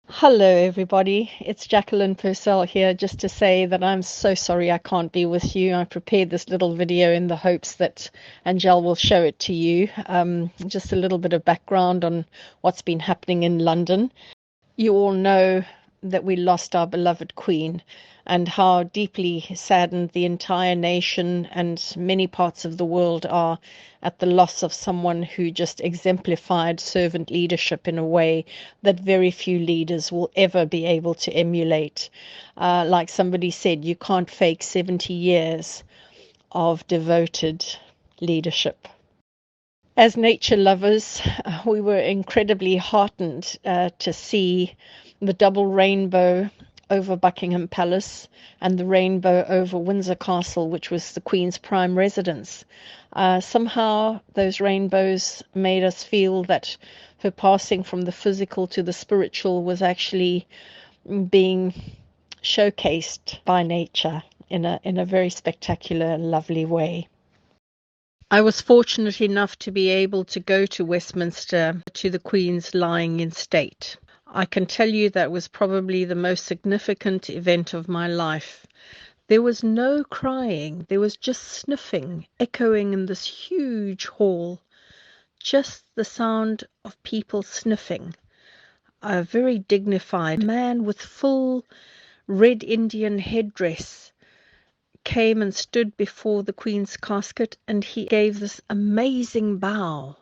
Hello, everybody. It's Jacqueline Purcell here, just to say that I'm so sorry I can't be with you. I prepared this little video in the hopes that Angel will show it to you. Just a little bit of background on what's been happening in London. You all know that we lost our beloved Queen and how deeply saddened the entire nation and many parts of the world are at the loss of someone who just exemplified servant leadership in a way that very few leaders will ever be able to emulate. Like somebody said, you can't fake 70 years of devoted leadership. As nature lovers, we were incredibly heartened to see the double rainbow over Buckingham Palace and the rainbow over Windsor Castle, which was the Queen's prime residence. Somehow those rainbows made us feel that her passing from the physical to the spiritual was actually being showcased by nature in a very spectacular, lovely way. I was fortunate enough to be able to go to Westminster to the Queen's lying in state. I can tell you that was probably the most significant event of my life. There was no crying, there was just sniffing, echoing in this huge hall. Just the sound of people sniffing. A very dignified man with full red Indian headdress came and stood before the Queen's casket, and he gave this amazing bow,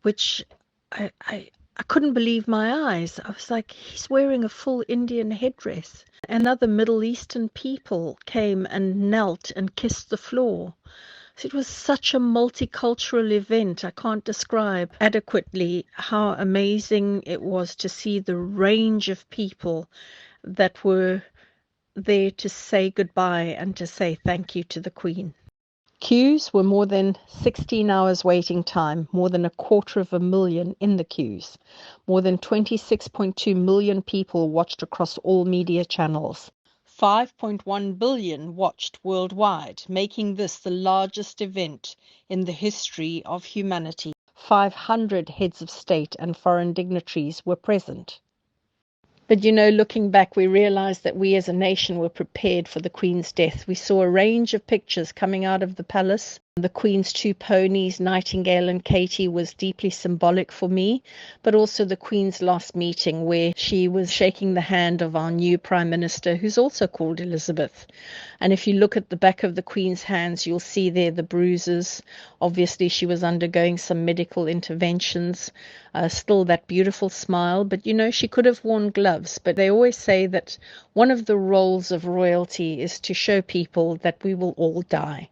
which I couldn't believe my eyes. I was like, he's wearing a full Indian headdress. And other Middle Eastern people came and knelt and kissed the floor. So it was such a multicultural event. I can't describe adequately how amazing it was to see the range of people that were there to say goodbye and to say thank you to the Queen. Queues were more than 16 hours waiting time, more than 250,000 in the queues. More than 26.2 million people watched across all media channels. 5.1 billion watched worldwide, making this the largest event in the history of humanity. 500 heads of state and foreign dignitaries were present. But looking back, we realized that we as a nation were prepared for the Queen's death. We saw a range of pictures coming out of the palace. The Queen's two ponies, Nightingale and Katie, was deeply symbolic for me, but also the Queen's last meeting where she was shaking the hand of our new Prime Minister, who's also called Elizabeth. And if you look at the back of the Queen's hands, you'll see there the bruises. Obviously, she was undergoing some medical interventions. Still that beautiful smile, but she could have worn gloves. But they always say that one of the roles of royalty is to show people that we will all die.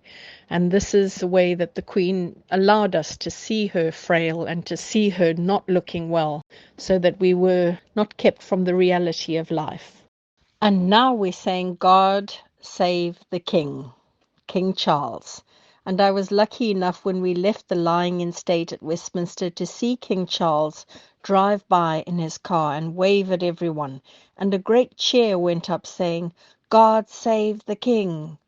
And this is the way that the Queen allowed us to see her frail and to see her not looking well, so that we were not kept from the reality of life. And now we're saying, God save the King, King Charles. And I was lucky enough when we left the lying in state at Westminster to see King Charles drive by in his car and wave at everyone. And a great cheer went up saying, God save the King.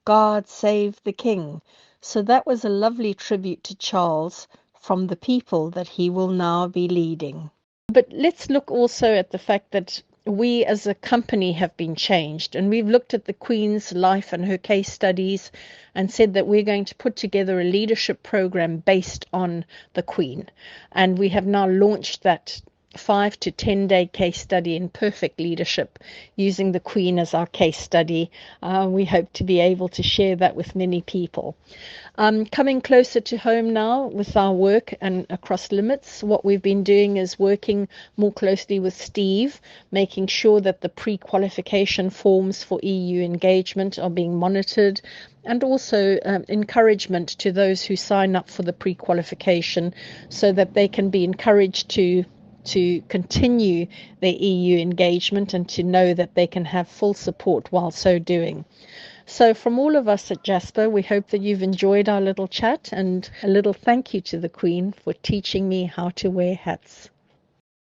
God save the King. So that was a lovely tribute to Charles from the people that he will now be leading. But let's look also at the fact that we as a company have been changed, and we've looked at the Queen's life and her case studies and said that we're going to put together a leadership program based on the Queen. And we have now launched that 5 to 10 day case study in perfect leadership using the Queen as our case study. We hope to be able to share that with many people. Coming closer to home now with our work and AcrossLimits, what we've been doing is working more closely with Steve, making sure that the pre-qualification forms for EU engagement are being monitored, and also encouragement to those who sign up for the pre-qualification so that they can be encouraged to continue their EU engagement and to know that they can have full support while so doing. So from all of us at Jasper, we hope that you've enjoyed our little chat, and a little thank you to the Queen for teaching me how to wear hats.